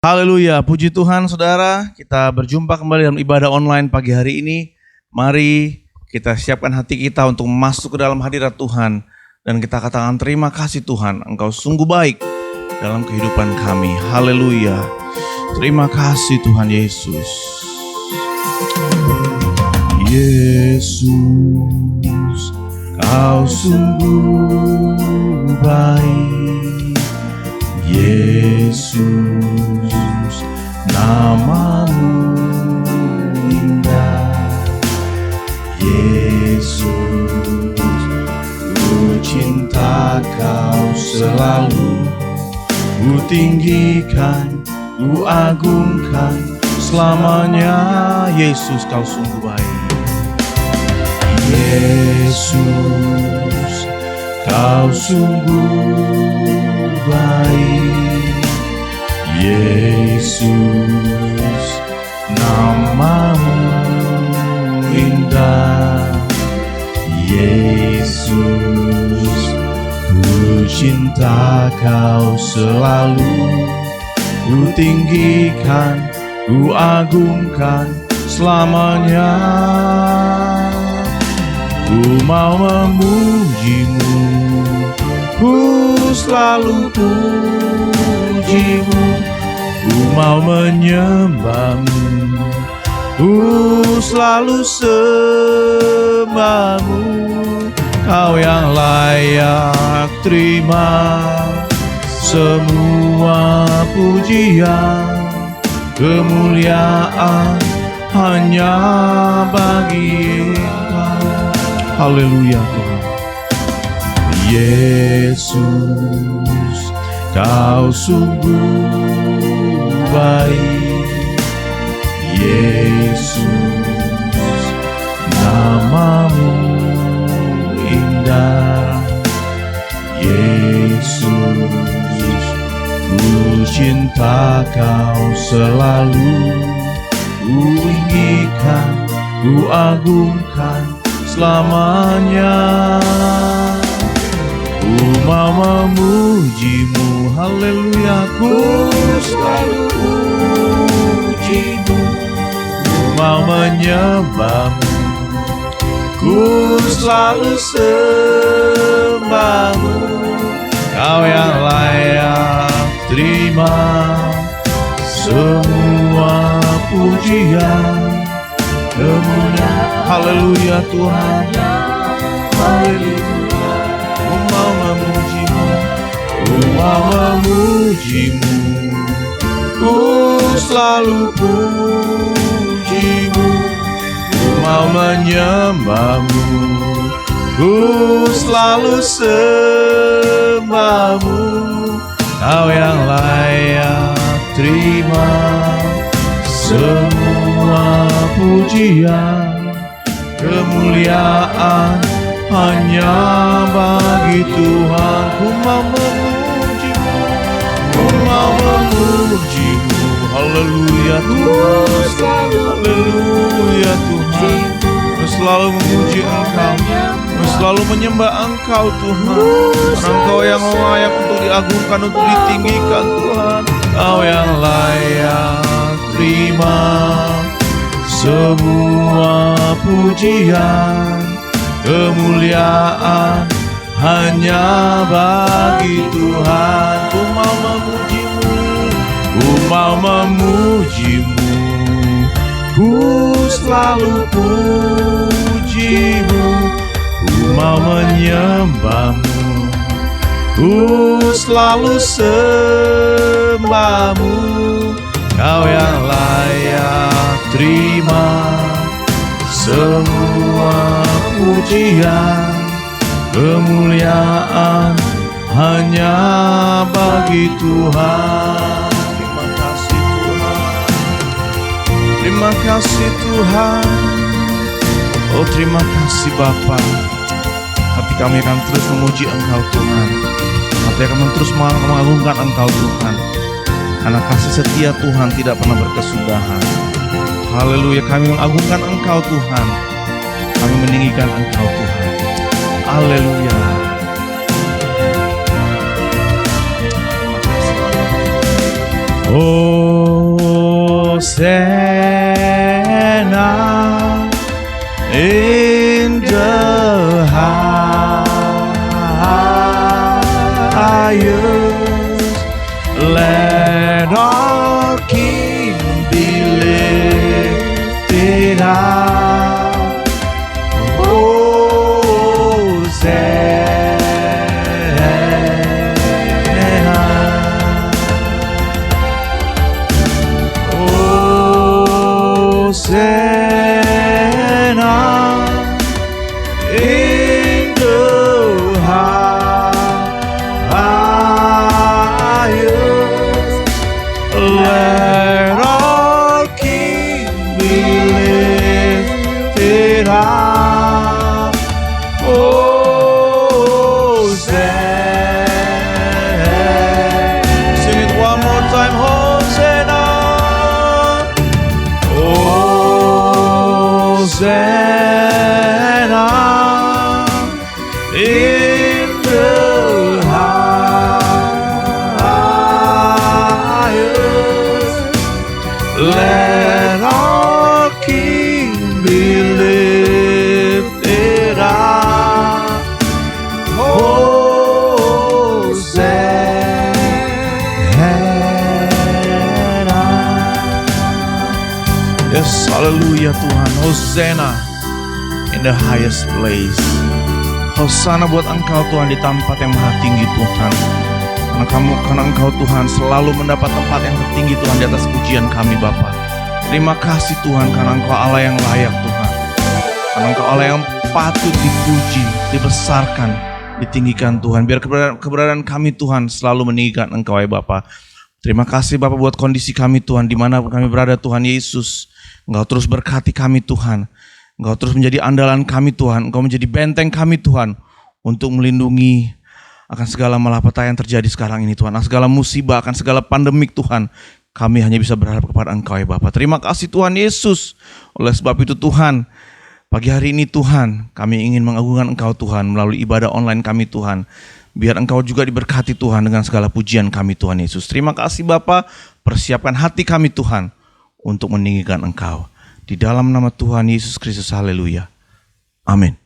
Haleluya, puji Tuhan saudara, kita berjumpa kembali dalam ibadah online pagi hari ini. Mari kita siapkan hati kita untuk masuk ke dalam hadirat Tuhan. Dan kita katakan terima kasih Tuhan, Engkau sungguh baik dalam kehidupan kami. Haleluya, terima kasih Tuhan Yesus. Yesus, Kau sungguh baik. Yesus, namamu indah. Yesus, ku cinta Kau selalu. Ku tinggikan, ku agungkan selamanya. Yesus, Kau sungguh baik. Yesus, Kau sungguh baik. Yesus, namamu indah. Yesus, ku cinta Kau selalu. Ku tinggikan, ku agungkan selamanya. Ku mau memuji-Mu, ku selalu puji-Mu. Ku mau menyembah-Mu, ku selalu sembah-Mu. Kau yang layak terima semua pujian, kemuliaan hanya bagi Engkau. Haleluya Tuhan. Yesus, Kau sungguh baik. Yesus, namamu indah. Yesus, ku cinta Kau selalu. Ku inggikan, ku agungkan selamanya. Ku mau memuji-Mu, haleluya. Ku selalu puji-Mu. Ku mau menyembah-Mu, ku selalu sembah-Mu. Kau yang layak terima semua pujian, kemuliaan. Haleluya Tuhan, haleluya. Ku mau memuji-Mu, ku mau memuji-Mu. Ku selalu puji-Mu. Ku mau menyembah-Mu, ku selalu sembah-Mu. Kau yang layak terima semua pujian, kemuliaan hanya bagi Tuhan. Ku mau memuji-Mu, ku mau memuji-Mu. Haleluya Tuhan, haleluya Tuhan. Ku selalu memuji Engkau, ku selalu menyembah Engkau Tuhan. Engkau yang layak untuk diagungkan, untuk ditinggikan Tuhan. Kau yang layak terima semua pujian, kemuliaan hanya bagi Tuhan. Ku mau memuji-Mu, ku mau memuji-Mu. Ku selalu puji-Mu, ku mau menyembah-Mu, ku selalu sembah-Mu. Kau yang layak terima semua pujian, kemuliaan hanya bagi Tuhan. Terima kasih Tuhan, terima kasih Tuhan. Oh terima kasih Bapa. Hati kami akan terus memuji Engkau Tuhan. Hati kami terus mengagungkan Engkau Tuhan. Karena kasih setia Tuhan tidak pernah berkesudahan. Haleluya, kami mengagungkan Engkau Tuhan. Kami meninggikan Engkau Tuhan. Haleluya. Oh Hosanna in the highest. Let our King be lifted up. Hosanna in the highest. Let our King be lifted up. Hosanna. Sing it one more time. Hosanna. Hosanna in the highest. Let our King be lifted up. Hosanna. Yes, haleluya Tuhan. Hosanna in the highest place. Hosana buat Engkau Tuhan di tempat yang maha tinggi Tuhan. Karena Engkau Tuhan selalu mendapat tempat yang tertinggi Tuhan di atas pujian kami Bapa. Terima kasih Tuhan karena Engkau Allah yang layak Tuhan. Karena Engkau Allah yang patut dipuji, dibesarkan, ditinggikan Tuhan. Biar keberadaan kami Tuhan selalu meninggikan Engkau ya Bapa. Terima kasih Bapa buat kondisi kami Tuhan, di mana kami berada Tuhan Yesus. Engkau terus berkati kami Tuhan. Engkau terus menjadi andalan kami Tuhan. Engkau menjadi benteng kami Tuhan untuk melindungi akan segala malapetaka yang terjadi sekarang ini Tuhan. Akan segala musibah, akan segala pandemik Tuhan. Kami hanya bisa berharap kepada Engkau ya Bapa. Terima kasih Tuhan Yesus. Oleh sebab itu Tuhan, pagi hari ini Tuhan, kami ingin mengagungkan Engkau Tuhan melalui ibadah online kami Tuhan. Biar Engkau juga diberkati Tuhan dengan segala pujian kami Tuhan Yesus. Terima kasih Bapa. Persiapkan hati kami Tuhan untuk meninggikan Engkau. Di dalam nama Tuhan Yesus Kristus, haleluya. Amin.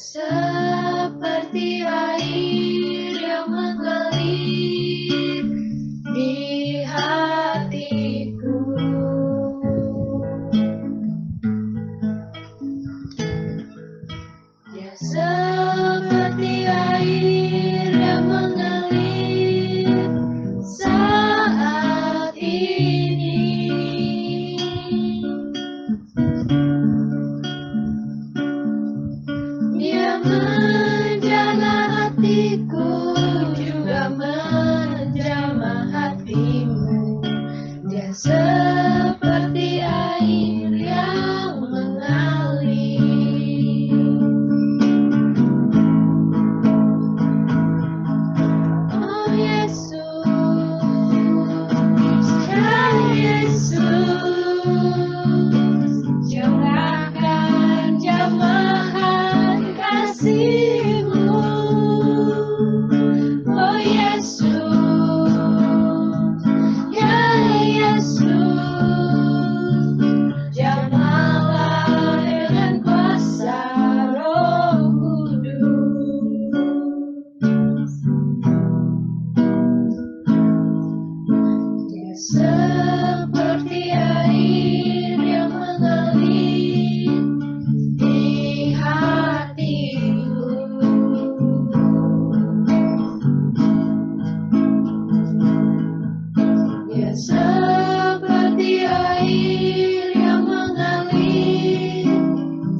seperti air yang mengalir di hatiku. Dia seperti air yang mengalir saat ini. Dia menjamah hatiku, juga menjamah hatimu. Dia seperti air yang mengalir. Oh Yesus, ya Yesus, curahkan jamahan kasih-Mu. Oh Yesus, ya Yesus, jamalah dengan kuasa Roh Kudus. Dia seperti air yang mengalir di hatiku. Dia seperti air yang mengalir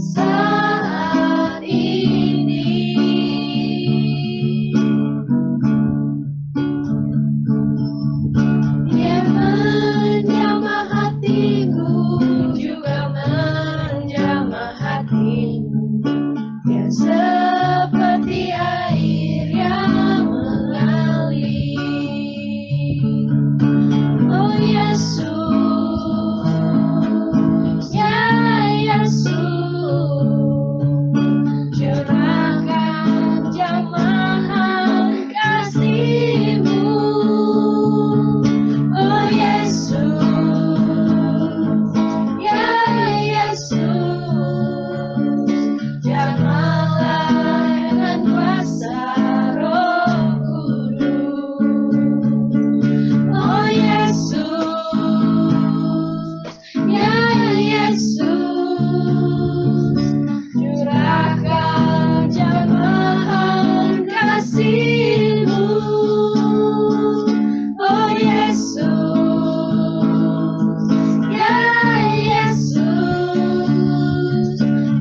saat ini. Dia menjamah hatiku, juga menjamah hatimu. Dia seperti air yang mengalir. Oh Yesus, ya Yesus, curahkan jamahan kasih-Mu. Oh Yesus, ya Yesus, jamalah dengan kuasa Roh Kudus. Oh Yesus, ya Yesus, curahkan jamahan kasih-Mu. Oh Yesus, ya Yesus,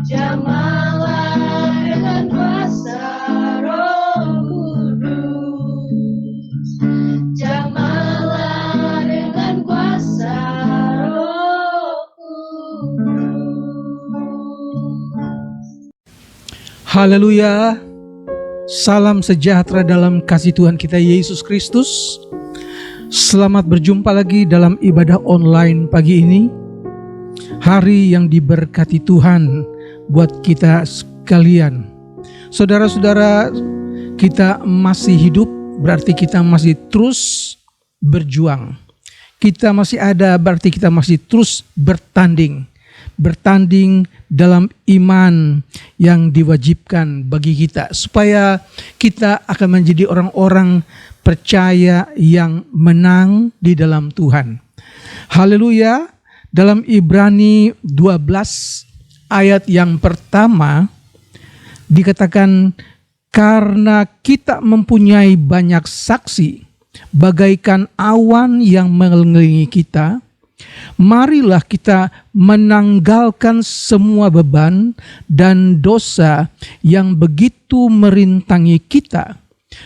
jamalah dengan kuasa Roh Kudus. Jamalah dengan kuasa Roh Kudus. Haleluya. Salam sejahtera dalam kasih Tuhan kita Yesus Kristus. Selamat berjumpa lagi dalam ibadah online pagi ini. Hari yang diberkati Tuhan buat kita sekalian. Saudara-saudara, kita masih hidup, berarti kita masih terus berjuang. Kita masih ada, berarti kita masih terus bertanding. Bertanding dalam iman yang diwajibkan bagi kita, supaya kita akan menjadi orang-orang percaya yang menang di dalam Tuhan. Haleluya. Dalam Ibrani 12 ayat yang pertama dikatakan, karena kita mempunyai banyak saksi bagaikan awan yang mengelilingi kita, marilah kita menanggalkan semua beban dan dosa yang begitu merintangi kita,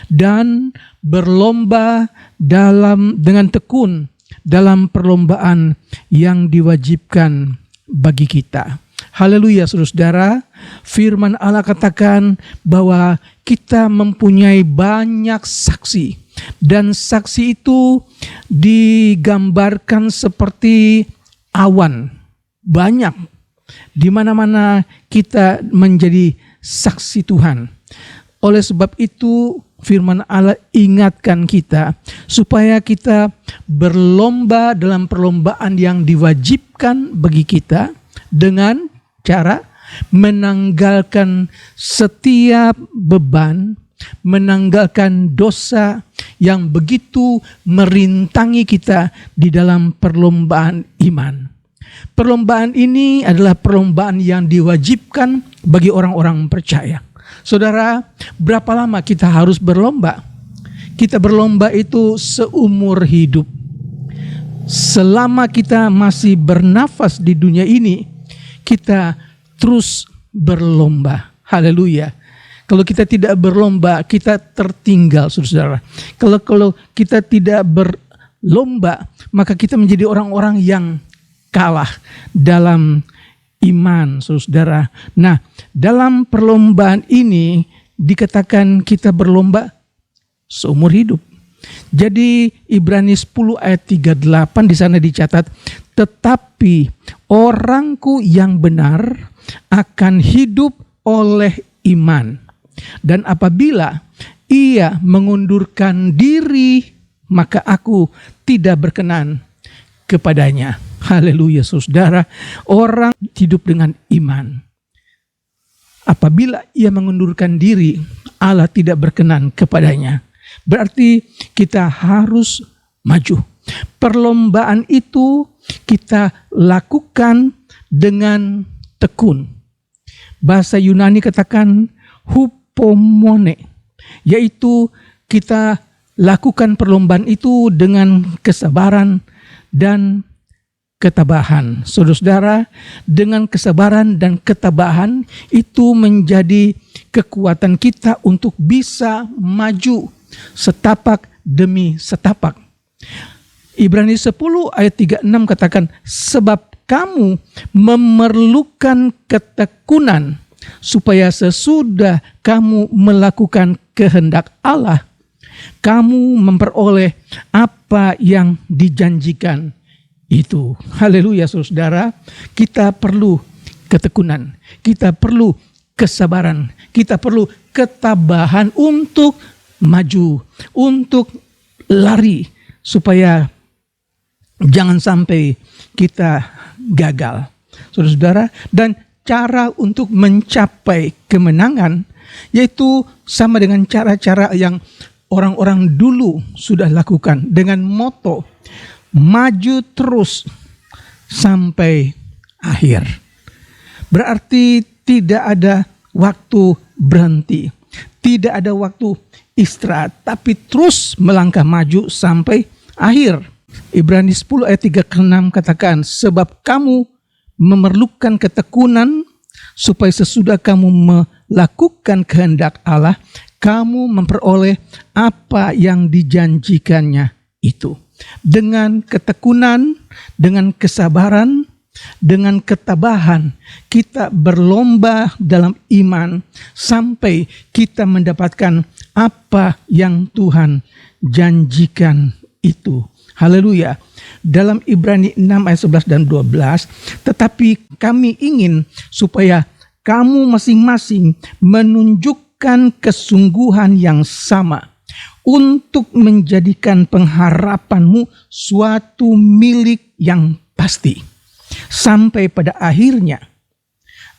dan berlomba dengan tekun dalam perlombaan yang diwajibkan bagi kita. Haleluya, saudara-saudara. Firman Allah katakan bahwa kita mempunyai banyak saksi, dan saksi itu digambarkan seperti awan. Banyak, di mana-mana kita menjadi saksi Tuhan. Oleh sebab itu firman Allah ingatkan kita supaya kita berlomba dalam perlombaan yang diwajibkan bagi kita dengan cara menanggalkan setiap beban, menanggalkan dosa yang begitu merintangi kita di dalam perlombaan iman. Perlombaan ini adalah perlombaan yang diwajibkan bagi orang-orang percaya. Saudara, berapa lama kita harus berlomba? Kita berlomba itu seumur hidup. Selama kita masih bernafas di dunia ini, kita terus berlomba. Haleluya. Kalau kita tidak berlomba, kita tertinggal, saudara. Kalau kita tidak berlomba, maka kita menjadi orang-orang yang kalah dalam iman, saudara. Nah, dalam perlombaan ini dikatakan kita berlomba seumur hidup. Jadi Ibrani 10 ayat 38 di sana dicatat, tetapi orangku yang benar akan hidup oleh iman. Dan apabila ia mengundurkan diri, maka aku tidak berkenan kepadanya. Haleluya, saudara. Orang hidup dengan iman. Apabila ia mengundurkan diri, Allah tidak berkenan kepadanya. Berarti kita harus maju. Perlombaan itu kita lakukan dengan tekun. Bahasa Yunani katakan hupomone, yaitu kita lakukan perlombaan itu dengan kesabaran dan ketabahan. Saudara-saudara, dengan kesabaran dan ketabahan itu menjadi kekuatan kita untuk bisa maju setapak demi setapak. Ibrani 10 ayat 36 katakan, sebab kamu memerlukan ketekunan supaya sesudah kamu melakukan kehendak Allah, kamu memperoleh apa yang dijanjikan itu. Haleluya, saudara. Kita perlu ketekunan, kita perlu kesabaran, kita perlu ketabahan untuk maju, untuk lari, supaya jangan sampai kita gagal, saudara-saudara. Dan cara untuk mencapai kemenangan yaitu sama dengan cara-cara yang orang-orang dulu sudah lakukan, dengan moto maju terus sampai akhir. Berarti tidak ada waktu berhenti, tidak ada waktu istirahat, tapi terus melangkah maju sampai akhir. Ibrani 10 ayat 3-6 katakan, sebab kamu memerlukan ketekunan supaya sesudah kamu melakukan kehendak Allah, kamu memperoleh apa yang dijanjikannya itu. Dengan ketekunan, dengan kesabaran, dengan ketabahan, kita berlomba dalam iman sampai kita mendapatkan apa yang Tuhan janjikan itu. Haleluya. Dalam Ibrani 6 ayat 11 dan 12, tetapi kami ingin supaya kamu masing-masing menunjukkan kesungguhan yang sama untuk menjadikan pengharapanmu suatu milik yang pasti sampai pada akhirnya,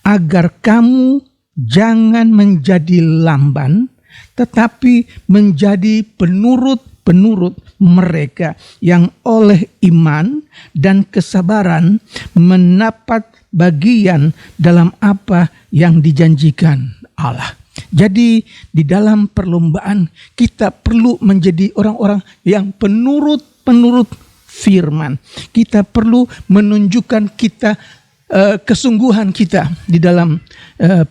agar kamu jangan menjadi lamban tetapi menjadi penurut mereka yang oleh iman dan kesabaran mendapat bagian dalam apa yang dijanjikan Allah. Jadi di dalam perlombaan kita perlu menjadi orang-orang yang penurut firman. Kita perlu menunjukkan kita kesungguhan kita di dalam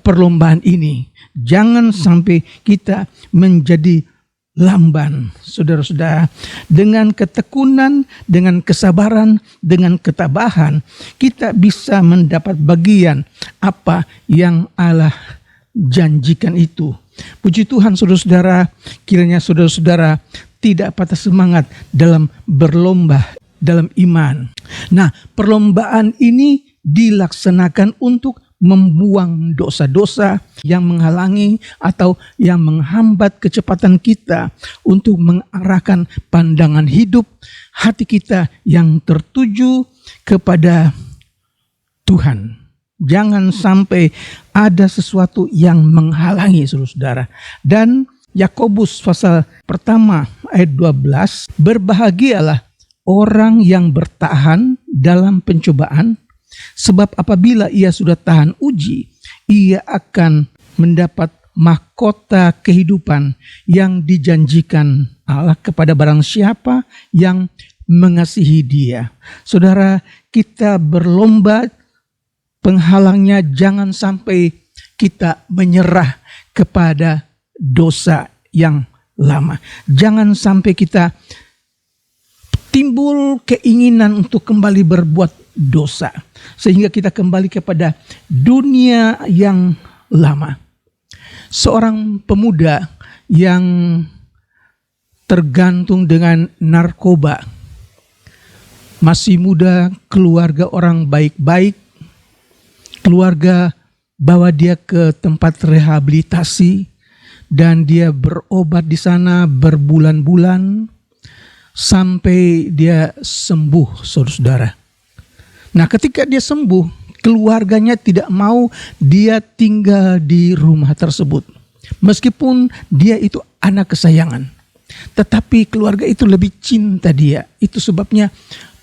perlombaan ini. Jangan sampai kita menjadi lamban, saudara-saudara. Dengan ketekunan, dengan kesabaran, dengan ketabahan, kita bisa mendapat bagian apa yang Allah janjikan itu. Puji Tuhan, saudara-saudara, kiranya saudara-saudara tidak patah semangat dalam berlomba dalam iman. Nah, perlombaan ini dilaksanakan untuk membuang dosa-dosa yang menghalangi atau yang menghambat kecepatan kita untuk mengarahkan pandangan hidup hati kita yang tertuju kepada Tuhan. Jangan sampai ada sesuatu yang menghalangi, saudara-saudara. Dan Yakobus pasal pertama ayat 12, berbahagialah orang yang bertahan dalam pencobaan, sebab apabila ia sudah tahan uji, ia akan mendapat mahkota kehidupan yang dijanjikan Allah kepada barang siapa yang mengasihi Dia. Saudara, kita berlomba, penghalangnya jangan sampai kita menyerah kepada dosa yang lama. Jangan sampai kita timbul keinginan untuk kembali berbuat dosa, sehingga kita kembali kepada dunia yang lama. Seorang pemuda yang tergantung dengan narkoba, masih muda, keluarga orang baik-baik, keluarga bawa dia ke tempat rehabilitasi dan dia berobat di sana berbulan-bulan sampai dia sembuh, saudara-saudara. Nah, ketika dia sembuh, keluarganya tidak mau dia tinggal di rumah tersebut. Meskipun dia itu anak kesayangan, tetapi keluarga itu lebih cinta dia. Itu sebabnya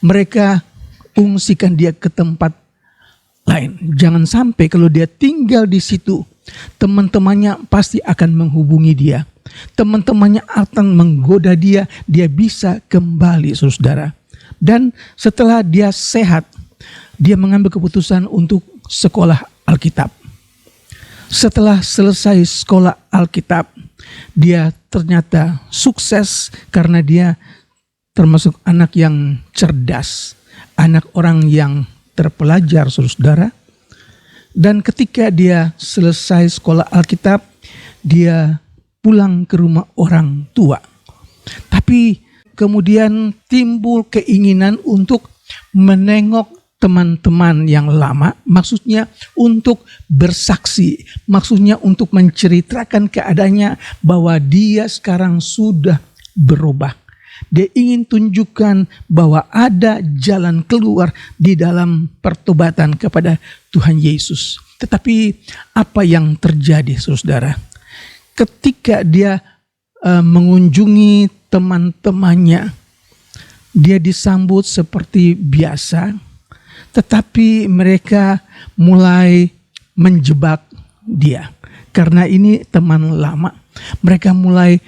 mereka ungsikan dia ke tempat lain. Jangan sampai kalau dia tinggal di situ, teman-temannya pasti akan menghubungi dia. Teman-temannya akan menggoda dia, dia bisa kembali, saudara. Dan setelah dia sehat, dia mengambil keputusan untuk sekolah Alkitab. Setelah selesai sekolah Alkitab, dia ternyata sukses karena dia termasuk anak yang cerdas, anak orang yang terpelajar, saudara. Dan ketika dia selesai sekolah Alkitab, dia pulang ke rumah orang tua. Tapi kemudian timbul keinginan untuk menengok teman-teman yang lama, maksudnya untuk bersaksi, maksudnya untuk menceritakan keadaannya bahwa dia sekarang sudah berubah. Dia ingin tunjukkan bahwa ada jalan keluar di dalam pertobatan kepada Tuhan Yesus. Tetapi apa yang terjadi, saudara? Ketika dia mengunjungi teman-temannya, dia disambut seperti biasa, tetapi mereka mulai menjebak dia. Karena ini teman lama, mereka mulai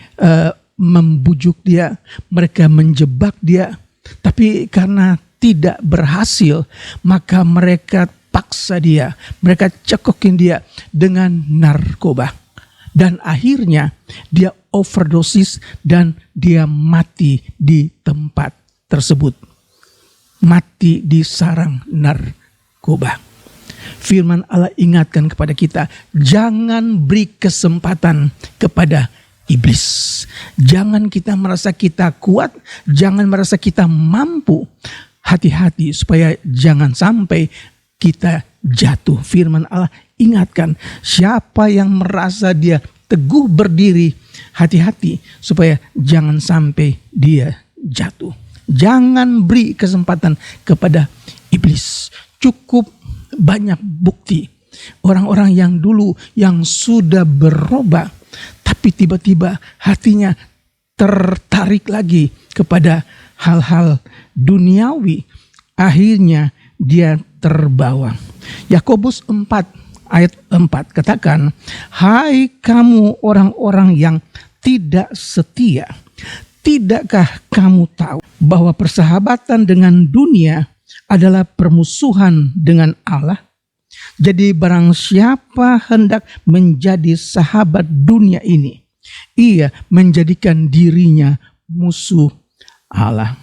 membujuk dia, mereka menjebak dia. Tapi karena tidak berhasil, maka mereka paksa dia, mereka cekokin dia dengan narkoba. Dan akhirnya dia overdosis dan dia mati di tempat tersebut. Mati di sarang narkoba. Firman Allah ingatkan kepada kita, jangan beri kesempatan kepada iblis. Jangan kita merasa kita kuat, jangan merasa kita mampu. Hati-hati supaya jangan sampai kita jatuh. Firman Allah ingatkan, siapa yang merasa dia teguh berdiri, hati-hati supaya jangan sampai dia jatuh. Jangan beri kesempatan kepada iblis. Cukup banyak bukti orang-orang yang dulu yang sudah berubah, tapi tiba-tiba hatinya tertarik lagi kepada hal-hal duniawi. Akhirnya dia terbawa. Yakobus 4 ayat 4 katakan, hai kamu orang-orang yang tidak setia, tidakkah kamu tahu bahwa persahabatan dengan dunia adalah permusuhan dengan Allah? Jadi barang siapa hendak menjadi sahabat dunia ini, ia menjadikan dirinya musuh Allah.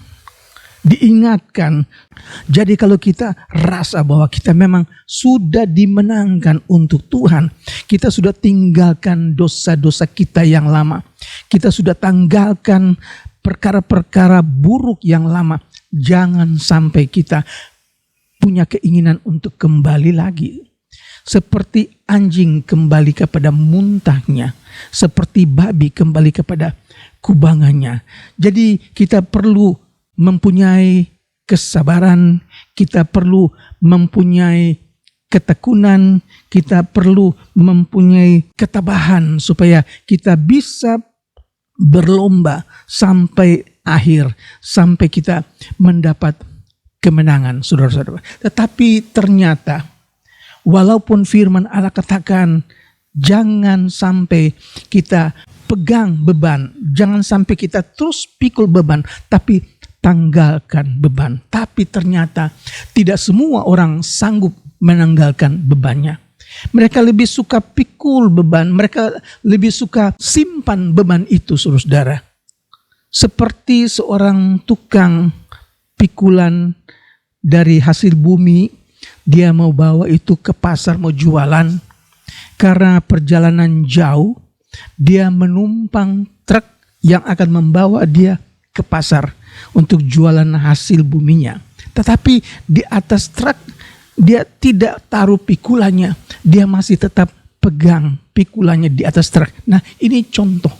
Diingatkan, jadi kalau kita rasa bahwa kita memang sudah dimenangkan untuk Tuhan, kita sudah tinggalkan dosa-dosa kita yang lama, kita sudah tanggalkan perkara-perkara buruk yang lama, jangan sampai kita punya keinginan untuk kembali lagi. Seperti anjing kembali kepada muntahnya, seperti babi kembali kepada kubangannya. Jadi kita perlu mempunyai kesabaran, kita perlu mempunyai ketekunan, kita perlu mempunyai ketabahan supaya kita bisa berlomba sampai akhir, sampai kita mendapat kemenangan, saudara-saudara. Tetapi ternyata walaupun firman Allah katakan jangan sampai kita pegang beban, jangan sampai kita terus pikul beban, tapi tanggalkan beban. Tapi ternyata tidak semua orang sanggup menanggalkan bebannya. Mereka lebih suka pikul beban, mereka lebih suka simpan beban itu, saudara. Seperti seorang tukang pikulan dari hasil bumi, dia mau bawa itu ke pasar, mau jualan. Karena perjalanan jauh, dia menumpang truk yang akan membawa dia ke pasar untuk jualan hasil buminya. Tetapi di atas truk, dia tidak taruh pikulannya, dia masih tetap pegang pikulannya di atas truk. Nah, ini contoh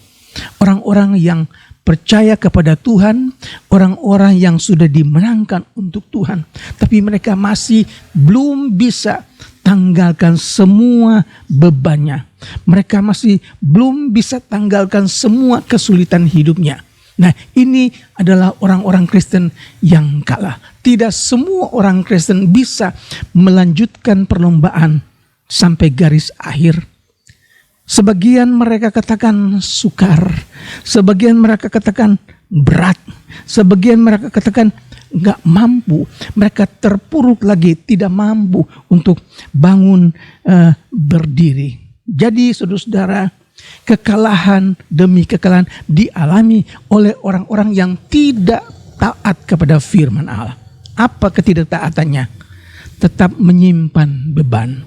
orang-orang yang percaya kepada Tuhan, orang-orang yang sudah dimenangkan untuk Tuhan, tapi mereka masih belum bisa tanggalkan semua bebannya. Mereka masih belum bisa tanggalkan semua kesulitan hidupnya. Nah, ini adalah orang-orang Kristen yang kalah. Tidak semua orang Kristen bisa melanjutkan perlombaan sampai garis akhir. Sebagian mereka katakan sukar, sebagian mereka katakan berat, sebagian mereka katakan nggak mampu, mereka terpuruk lagi, tidak mampu untuk bangun berdiri. Jadi saudara-saudara, kekalahan demi kekalahan dialami oleh orang-orang yang tidak taat kepada firman Allah. Apa ketidaktaatannya? Tetap menyimpan beban.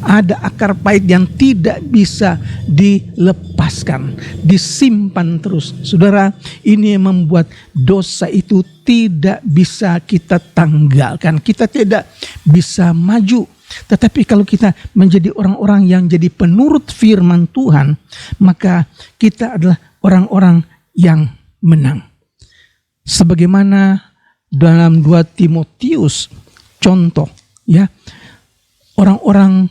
Ada akar pahit yang tidak bisa dilepaskan, disimpan terus. Saudara, ini yang membuat dosa itu tidak bisa kita tanggalkan. Kita tidak bisa maju. Tetapi kalau kita menjadi orang-orang yang jadi penurut firman Tuhan, maka kita adalah orang-orang yang menang. Sebagaimana dalam 2 Timotius, contoh ya, orang-orang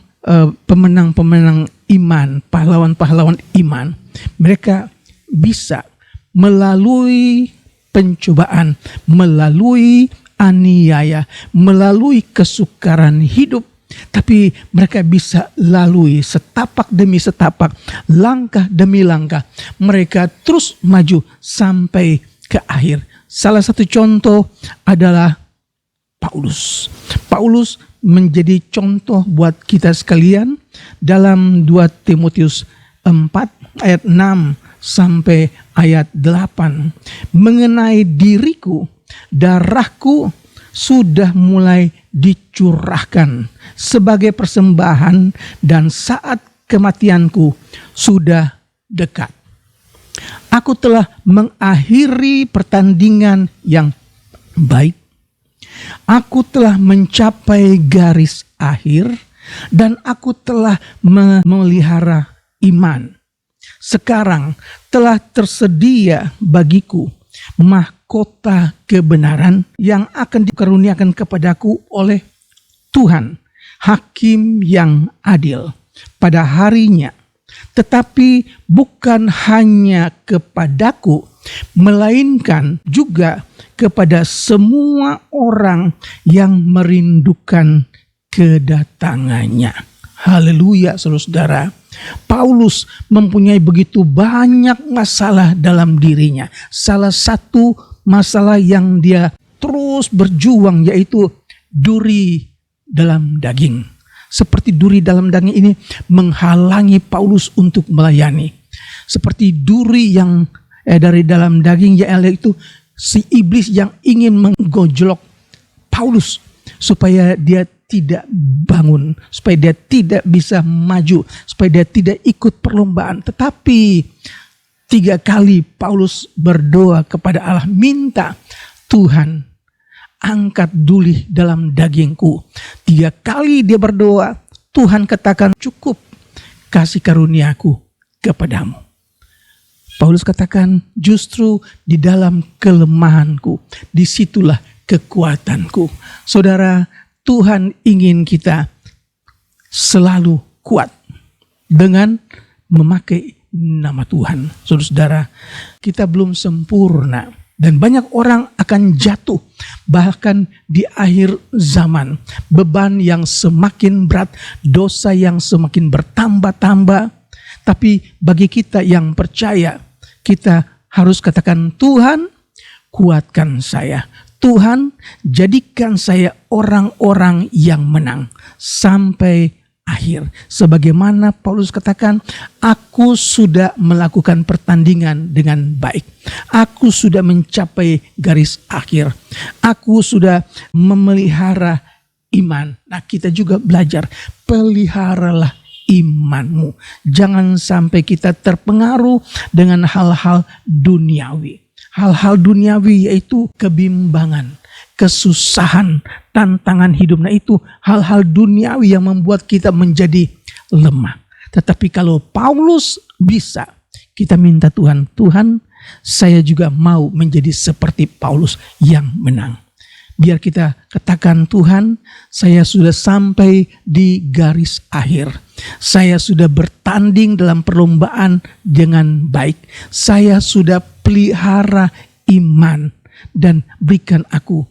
pemenang-pemenang iman, pahlawan-pahlawan iman, mereka bisa melalui pencobaan, melalui aniaya, melalui kesukaran hidup, tapi mereka bisa lalui setapak demi setapak, langkah demi langkah. Mereka terus maju sampai ke akhir. Salah satu contoh adalah Paulus. Paulus menjadi contoh buat kita sekalian dalam 2 Timotius 4 ayat 6 sampai ayat 8. Mengenai diriku, darahku sudah mulai dicurahkan sebagai persembahan dan saat kematianku sudah dekat. Aku telah mengakhiri pertandingan yang baik. Aku telah mencapai garis akhir dan aku telah memelihara iman. Sekarang telah tersedia bagiku mahkota kebenaran yang akan dikaruniakan kepadaku oleh Tuhan, Hakim yang adil pada harinya. Tetapi bukan hanya kepadaku, melainkan juga kepada semua orang yang merindukan kedatangannya. Haleluya, saudara-saudara. Paulus mempunyai begitu banyak masalah dalam dirinya. Salah satu masalah yang dia terus berjuang yaitu duri dalam daging. Seperti duri dalam daging ini menghalangi Paulus untuk melayani. Seperti duri yang dari dalam daging yaitu si iblis yang ingin menggojlok Paulus supaya dia tidak bangun, supaya dia tidak bisa maju, supaya dia tidak ikut perlombaan. Tetapi 3 kali Paulus berdoa kepada Allah, minta Tuhan angkat duri dalam dagingku. 3 kali dia berdoa, Tuhan katakan cukup, kasih karuniaku kepadamu. Paulus katakan justru di dalam kelemahanku, disitulah kekuatanku. Saudara, Tuhan ingin kita selalu kuat dengan memakai nama Tuhan. Saudara-saudara, kita belum sempurna dan banyak orang akan jatuh bahkan di akhir zaman. Beban yang semakin berat, dosa yang semakin bertambah-tambah. Tapi bagi kita yang percaya, kita harus katakan, Tuhan, kuatkan saya. Tuhan, jadikan saya orang-orang yang menang sampai akhir. Sebagaimana Paulus katakan, aku sudah melakukan pertandingan dengan baik. Aku sudah mencapai garis akhir. Aku sudah memelihara iman. Nah, kita juga belajar, peliharalah imanmu. Jangan sampai kita terpengaruh dengan hal-hal duniawi. Hal-hal duniawi yaitu kebimbangan, kesusahan, tantangan hidup. Nah, itu hal-hal duniawi yang membuat kita menjadi lemah. Tetapi kalau Paulus bisa, kita minta Tuhan, Tuhan, saya juga mau menjadi seperti Paulus yang menang. Biar kita katakan, Tuhan, saya sudah sampai di garis akhir. Saya sudah bertanding dalam perlombaan dengan baik. Saya sudah pelihara iman. Dan berikan aku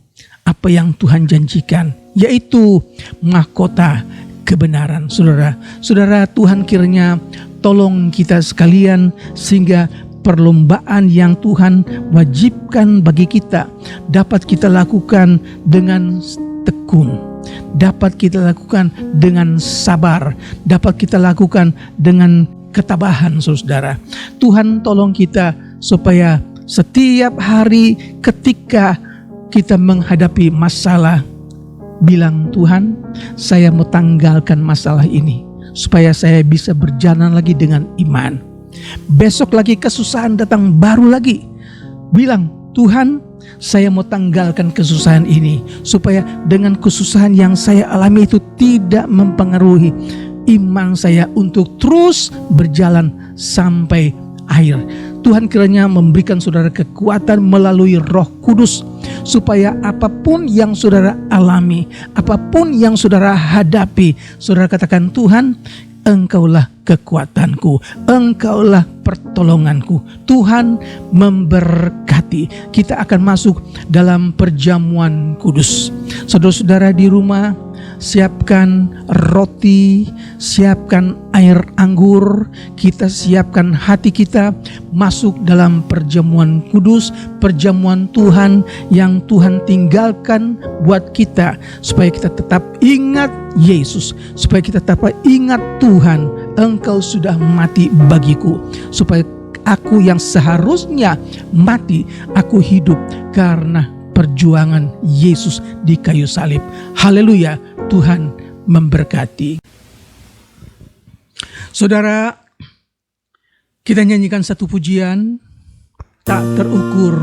apa yang Tuhan janjikan, yaitu mahkota kebenaran. Saudara, Tuhan kiranya tolong kita sekalian sehingga perlombaan yang Tuhan wajibkan bagi kita dapat kita lakukan dengan tekun, dapat kita lakukan dengan sabar, dapat kita lakukan dengan ketabahan. Saudara, Tuhan tolong kita supaya setiap hari ketika kita menghadapi masalah, bilang, Tuhan, saya mau tanggalkan masalah ini supaya saya bisa berjalan lagi dengan iman. Besok lagi kesusahan datang baru lagi, bilang, Tuhan, saya mau tanggalkan kesusahan ini supaya dengan kesusahan yang saya alami itu tidak mempengaruhi iman saya untuk terus berjalan sampai akhir. Tuhan kiranya memberikan saudara kekuatan melalui Roh Kudus supaya apapun yang saudara alami, apapun yang saudara hadapi, saudara katakan, Tuhan, Engkaulah kekuatanku, Engkaulah pertolonganku. Tuhan memberkati. Kita akan masuk dalam perjamuan kudus. Saudara-saudara di rumah, siapkan roti, siapkan air anggur, kita siapkan hati kita masuk dalam perjamuan kudus, perjamuan Tuhan yang Tuhan tinggalkan buat kita supaya kita tetap ingat Yesus, supaya kita tetap ingat Tuhan, Engkau sudah mati bagiku, supaya aku yang seharusnya mati, aku hidup karena perjuangan Yesus di kayu salib. Haleluya, Tuhan memberkati. Saudara, kita nyanyikan satu pujian, tak terukur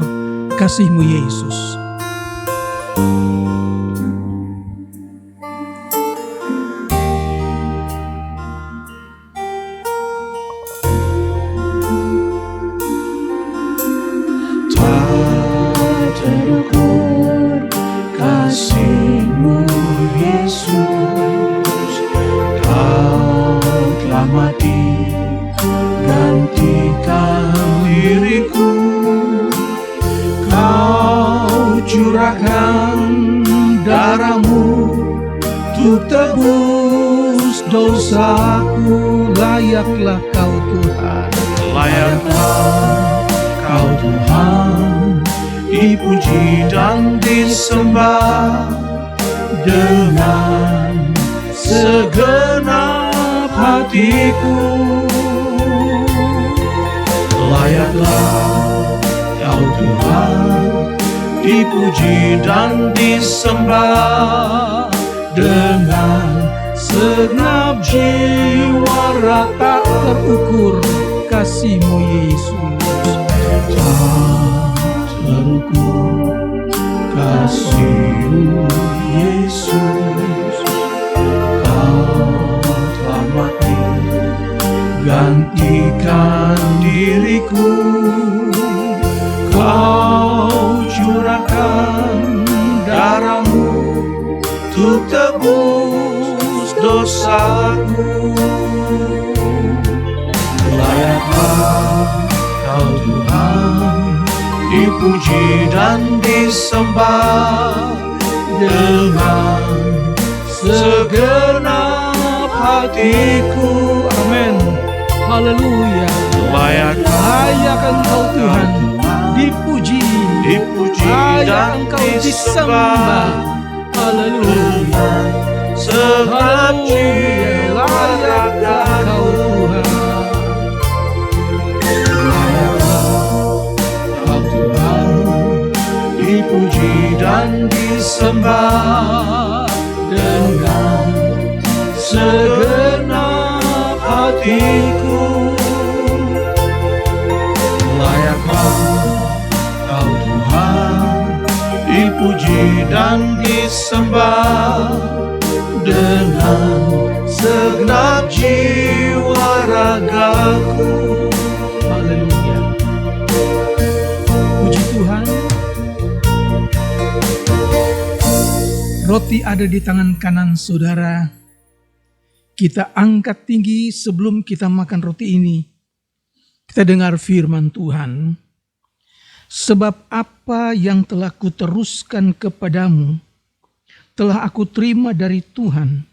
kasih-Mu Yesus. Kasih-Mu Yesus, Kau telah mati gantikan diriku. Kau curahkan darah-Mu untuk tebus dosaku. Layaklah Kau Tuhan, layaklah Kau Tuhan, dipuji dan disembah dengan segenap hatiku. Layaklah Kau Tuhan, dipuji dan disembah dengan segenap jiwa. Tak terukur kasih-Mu Yesus, terukur kasih-Mu Yesus. Kau telah mati gantikan diriku. Kau curahkan darah-Mu untuk tebus dosa. dosaku. Layaklah Kau Tuhan, dipuji dan disembah dengan segenap hatiku. Amin. Haleluya. Layak Engkau Tuhan dipuji, dipuji dan Engkau disembah. disembah Haleluya. segenap jiwa raga. Engkau Tuhan. Kau Tuhan, dipuji dan disembah dengan segenap hatiku. Layaklah Kau Tuhan, dipuji dan disembah dengan segenap jiwa ragaku. Haleluya. Puji Tuhan. Roti ada di tangan kanan saudara. Kita angkat tinggi sebelum kita makan roti ini. Kita dengar firman Tuhan. Sebab apa yang telah kuteruskan kepadamu, telah aku terima dari Tuhan,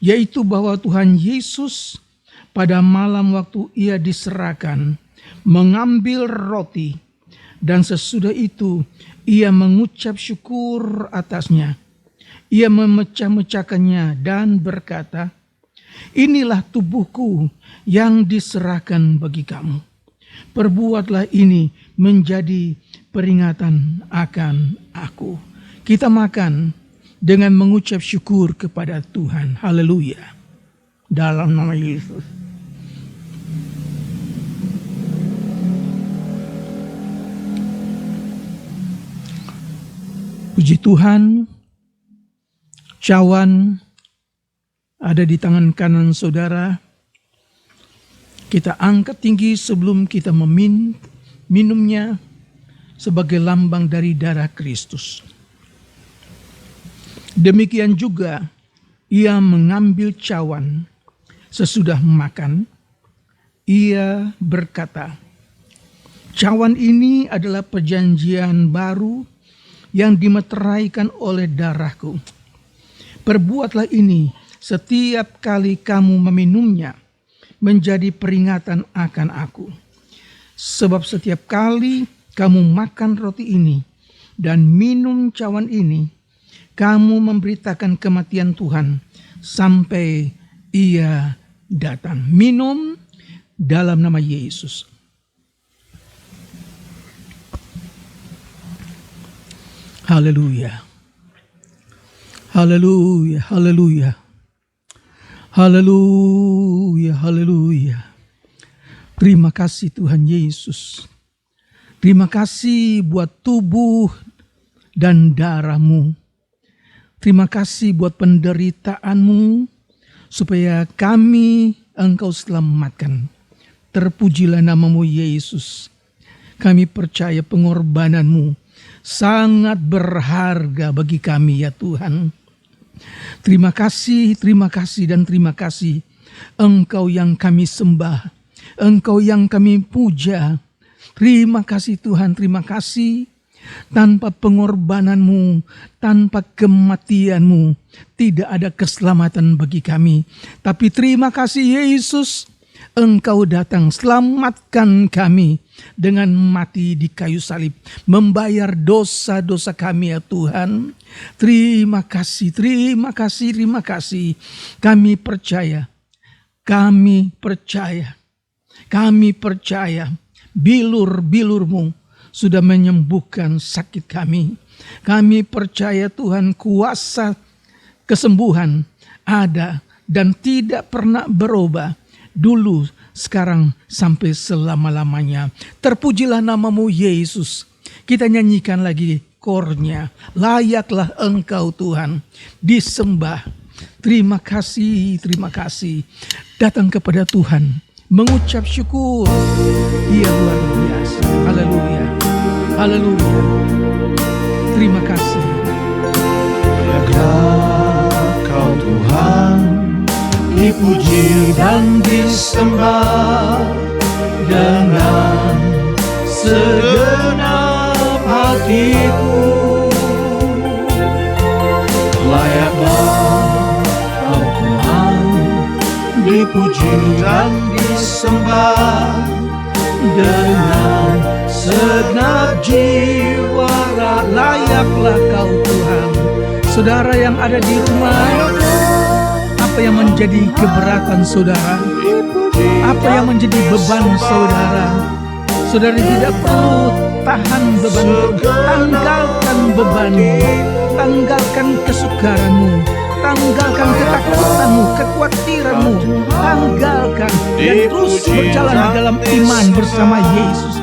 yaitu bahwa Tuhan Yesus pada malam waktu ia diserahkan, mengambil roti, dan sesudah itu ia mengucap syukur atasnya. Ia memecah-mecahkannya dan berkata, inilah tubuhku yang diserahkan bagi kamu. Perbuatlah ini menjadi peringatan akan aku. Kita makan dengan mengucap syukur kepada Tuhan. Haleluya. Dalam nama Yesus. Puji Tuhan. Cawan ada di tangan kanan saudara. Kita angkat tinggi sebelum kita minumnya sebagai lambang dari darah Kristus. Demikian juga ia mengambil cawan sesudah makan. Ia berkata, cawan ini adalah perjanjian baru yang dimeteraikan oleh darahku. Perbuatlah ini setiap kali kamu meminumnya menjadi peringatan akan aku. Sebab setiap kali kamu makan roti ini dan minum cawan ini, kamu memberitakan kematian Tuhan sampai ia datang. Minum dalam nama Yesus. Haleluya. Haleluya, haleluya. Haleluya, haleluya. Terima kasih Tuhan Yesus. Terima kasih buat tubuh dan darah-Mu. Terima kasih buat penderitaanmu supaya kami Engkau selamatkan. Terpujilah namamu Yesus. Kami percaya pengorbananmu sangat berharga bagi kami ya Tuhan. Terima kasih dan terima kasih. Engkau yang kami sembah, Engkau yang kami puja. Terima kasih Tuhan, terima kasih. Tanpa pengorbananmu, tanpa kematianmu, tidak ada keselamatan bagi kami. Tapi terima kasih Yesus, Engkau datang selamatkan kami dengan mati di kayu salib, membayar dosa-dosa kami ya Tuhan. Terima kasih, terima kasih, terima kasih. Kami percaya, kami percaya, kami percaya bilur-bilur-Mu sudah menyembuhkan sakit kami. Kami percaya Tuhan kuasa kesembuhan ada dan tidak pernah berubah. Dulu, sekarang, sampai selama-lamanya. Terpujilah namamu Yesus. Kita nyanyikan lagi kornya. Layaklah Engkau Tuhan disembah. Terima kasih, terima kasih. Datang kepada Tuhan, mengucap syukur. Ia luar biasa. Haleluya, haleluya. Terima kasih. Layaklah Kau Tuhan, dipuji dan disembah dengan segenap hatiku. Layaklah Kau Tuhan, dipuji dan disembah dengan segenap jiwa. Layaklah Kau Tuhan. Saudara yang ada di rumah, apa yang menjadi keberatan saudara? Apa yang menjadi beban saudara? Saudara tidak perlu tahan beban, tanggalkan bebanmu, tanggalkan kesukaranmu, tanggalkan ketakutanmu, kekhawatiranmu, tanggalkan dan terus berjalan di dalam iman bersama Yesus.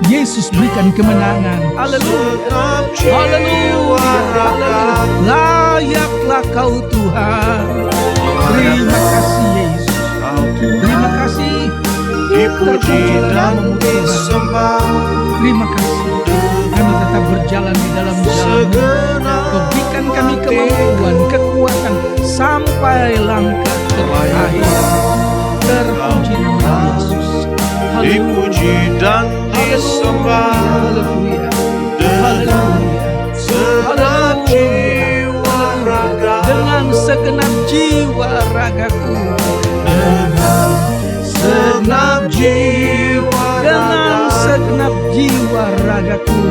Yesus berikan kemenangan. Haleluya, haleluya, haleluya. Layaklah Kau Tuhan. Terima kasih Yesus. Terima kasih. Dipuji dan disembah. Terima kasih. Kami tetap berjalan di dalam jalan-Mu. Kau berikan kami kemampuan, kekuatan sampai langkah terakhir. Terpuji nama Yesus. Dipuji dan disembah dengan segenap jiwa raga. Dengan segenap jiwa ragaku. Dengan segenap jiwa Dengan segenap jiwa ragaku.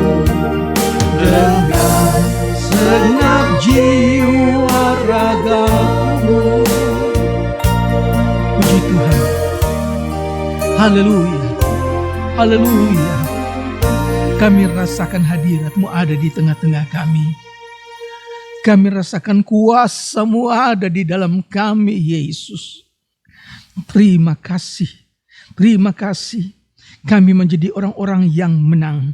Dengan segenap jiwa ragaku. Puji Tuhan. Haleluya. Haleluya. Kami rasakan hadirat-Mu ada di tengah-tengah kami. Kami rasakan kuasa-Mu ada di dalam kami, Yesus. Terima kasih. Terima kasih. Kami menjadi orang-orang yang menang.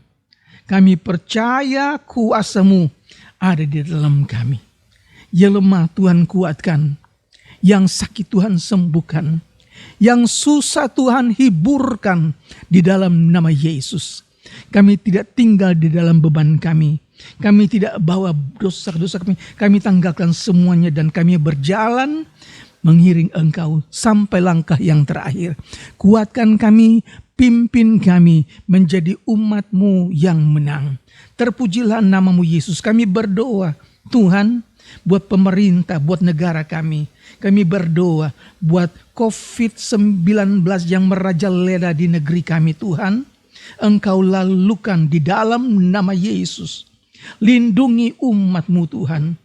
Kami percaya kuasa-Mu ada di dalam kami. Yang lemah Tuhan kuatkan. Yang sakit Tuhan sembuhkan. Yang susah Tuhan hiburkan di dalam nama Yesus. Kami tidak tinggal di dalam beban kami. Kami tidak bawa dosa-dosa kami. Kami tanggalkan semuanya dan kami berjalan mengiring Engkau sampai langkah yang terakhir. Kuatkan kami, pimpin kami menjadi umat-Mu yang menang. Terpujilah nama-Mu Yesus. Kami berdoa Tuhan buat pemerintah, buat negara kami. Kami berdoa buat COVID-19 yang merajalela di negeri kami Tuhan. Engkau lalukan di dalam nama Yesus. Lindungi umat-Mu Tuhan.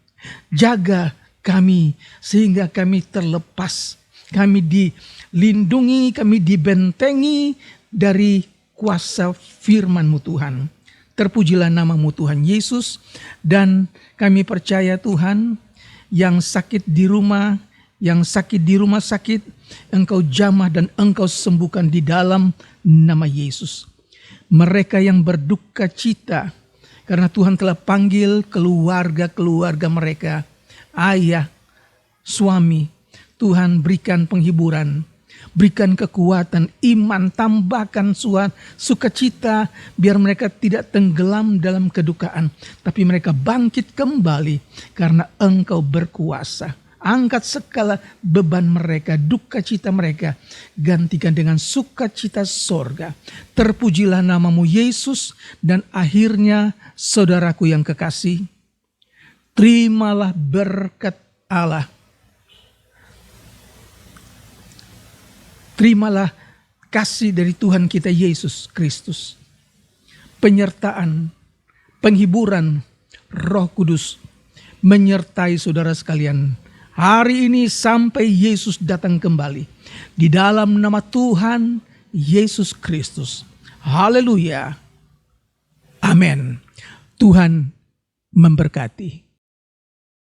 Jaga kami sehingga kami terlepas. Kami dilindungi, kami dibentengi dari kuasa firman-Mu Tuhan. Terpujilah nama-Mu Tuhan Yesus. Dan kami percaya Tuhan, yang sakit di rumah, yang sakit di rumah sakit, Engkau jamah dan Engkau sembuhkan di dalam nama Yesus. Mereka yang berduka cita, karena Tuhan telah panggil keluarga-keluarga mereka, ayah, suami, Tuhan berikan penghiburan, berikan kekuatan, iman, tambahkan sukacita, biar mereka tidak tenggelam dalam kedukaan, tapi mereka bangkit kembali karena Engkau berkuasa. Angkat segala beban mereka, duka cita mereka, gantikan dengan sukacita sorga. Terpujilah nama-Mu Yesus. Dan akhirnya saudaraku yang kekasih, terimalah berkat Allah. Terimalah kasih dari Tuhan kita Yesus Kristus. Penyertaan, penghiburan Roh Kudus menyertai saudara sekalian. Hari ini sampai Yesus datang kembali. Di dalam nama Tuhan Yesus Kristus. Haleluya. Amin. Tuhan memberkati.